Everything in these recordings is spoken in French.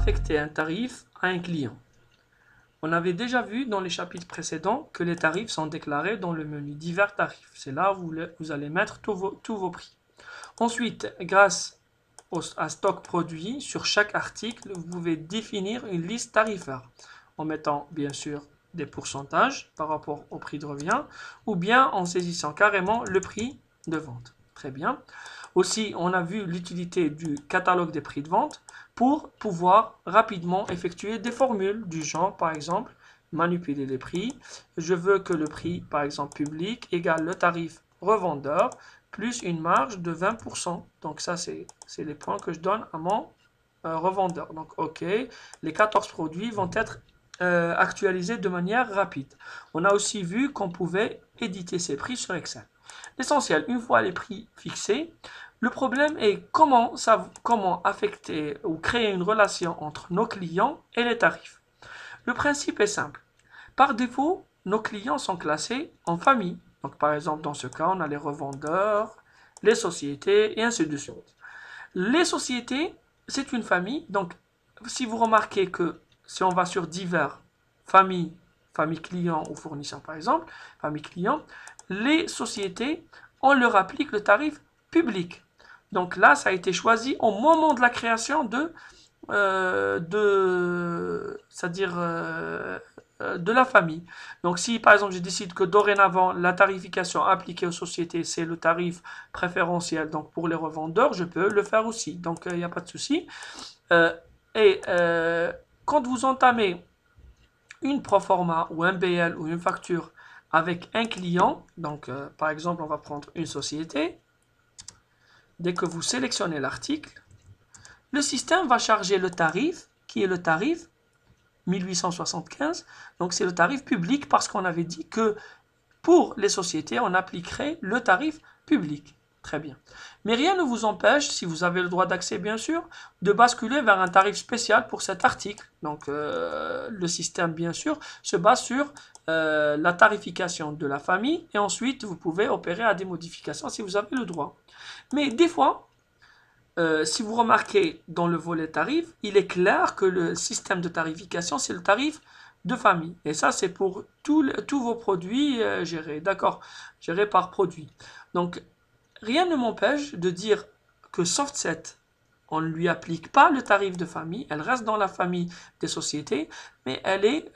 affecter un tarif à un client? On avait déjà vu dans les chapitres précédents que les tarifs sont déclarés dans le menu divers tarifs. C'est là où vous allez mettre tous vos prix. Ensuite, grâce à stock produit, sur chaque article, vous pouvez définir une liste tarifaire en mettant bien sûr des pourcentages par rapport au prix de revient ou bien en saisissant carrément le prix de vente. Très bien. Aussi, on a vu l'utilité du catalogue des prix de vente pour pouvoir rapidement effectuer des formules du genre, par exemple, manipuler les prix. Je veux que le prix, par exemple, public égale le tarif revendeur plus une marge de 20%. Donc ça, c'est les points que je donne à mon revendeur. Donc, OK, les 14 produits vont être actualisés de manière rapide. On a aussi vu qu'on pouvait éditer ces prix sur Excel. L'essentiel, une fois les prix fixés, le problème est comment affecter ou créer une relation entre nos clients et les tarifs. Le principe est simple. Par défaut, nos clients sont classés en famille. Donc, par exemple, dans ce cas, on a les revendeurs, les sociétés et ainsi de suite. Les sociétés, c'est une famille. Donc, si vous remarquez que si on va sur divers, famille, famille client ou fournisseur par exemple, famille client, les sociétés, on leur applique le tarif public. Donc là, ça a été choisi au moment de la création c'est-à-dire de la famille. Donc si par exemple je décide que dorénavant la tarification appliquée aux sociétés c'est le tarif préférentiel, donc pour les revendeurs, je peux le faire aussi. Donc il n'y a pas de souci. Euh, et quand vous entamez une proforma ou un BL ou une facture avec un client, donc par exemple on va prendre une société, dès que vous sélectionnez l'article, le système va charger le tarif, qui est le tarif 1875. Donc c'est le tarif public parce qu'on avait dit que pour les sociétés, on appliquerait le tarif public. Très bien. Mais rien ne vous empêche, si vous avez le droit d'accès bien sûr, de basculer vers un tarif spécial pour cet article. Donc le système bien sûr se base sur la tarification de la famille et ensuite vous pouvez opérer à des modifications si vous avez le droit. Mais des fois, si vous remarquez dans le volet tarif, il est clair que le système de tarification, c'est le tarif de famille. Et ça, c'est pour tous vos produits gérés, d'accord, gérés par produit. Donc, rien ne m'empêche de dire que Softset, on ne lui applique pas le tarif de famille, elle reste dans la famille des sociétés, mais elle est,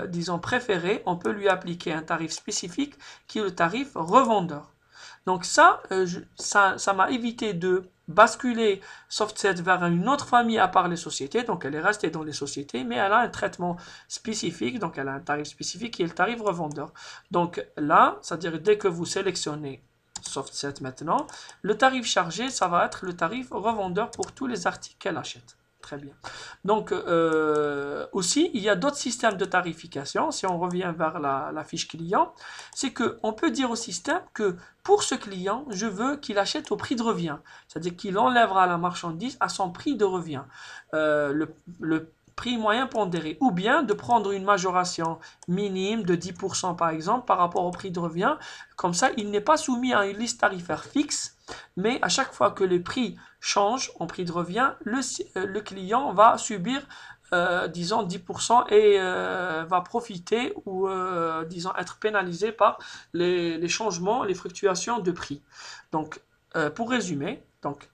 disons, préférée, on peut lui appliquer un tarif spécifique qui est le tarif revendeur. Donc ça m'a évité de basculer Softset vers une autre famille à part les sociétés. Donc elle est restée dans les sociétés, mais elle a un traitement spécifique. Donc elle a un tarif spécifique qui est le tarif revendeur. Donc là, c'est-à-dire dès que vous sélectionnez Softset maintenant, le tarif chargé, ça va être le tarif revendeur pour tous les articles qu'elle achète. Très bien. Donc aussi, il y a d'autres systèmes de tarification. Si on revient vers la fiche client, c'est qu'on peut dire au système que pour ce client, je veux qu'il achète au prix de revient. C'est-à-dire qu'il enlèvera la marchandise à son prix de revient. Le prix moyen pondéré. Ou bien de prendre une majoration minime de 10% par exemple par rapport au prix de revient. Comme ça, il n'est pas soumis à une liste tarifaire fixe. Mais à chaque fois que le prix change en prix de revient, le client va subir disons 10% et va profiter ou disons être pénalisé par les changements, les fluctuations de prix. Donc pour résumer, donc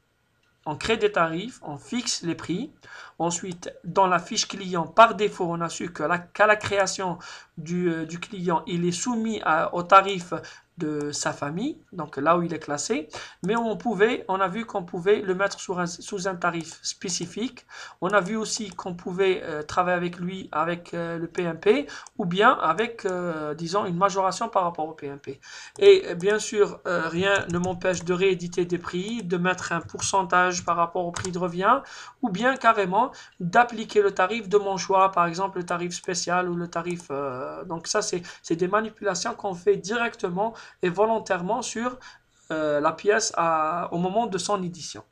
on crée des tarifs, on fixe les prix. Ensuite, dans la fiche client, par défaut, on a su qu'à la création du client, il est soumis au tarif de sa famille, donc là où il est classé, mais on a vu qu'on pouvait le mettre sous un tarif spécifique. On a vu aussi qu'on pouvait travailler avec lui avec le PMP ou bien avec, disons, une majoration par rapport au PMP. Et bien sûr, rien ne m'empêche de rééditer des prix, de mettre un pourcentage par rapport au prix de revient, ou bien carrément d'appliquer le tarif de mon choix, par exemple le tarif spécial ou le tarif... donc ça, c'est des manipulations qu'on fait directement et volontairement sur la pièce au moment de son édition.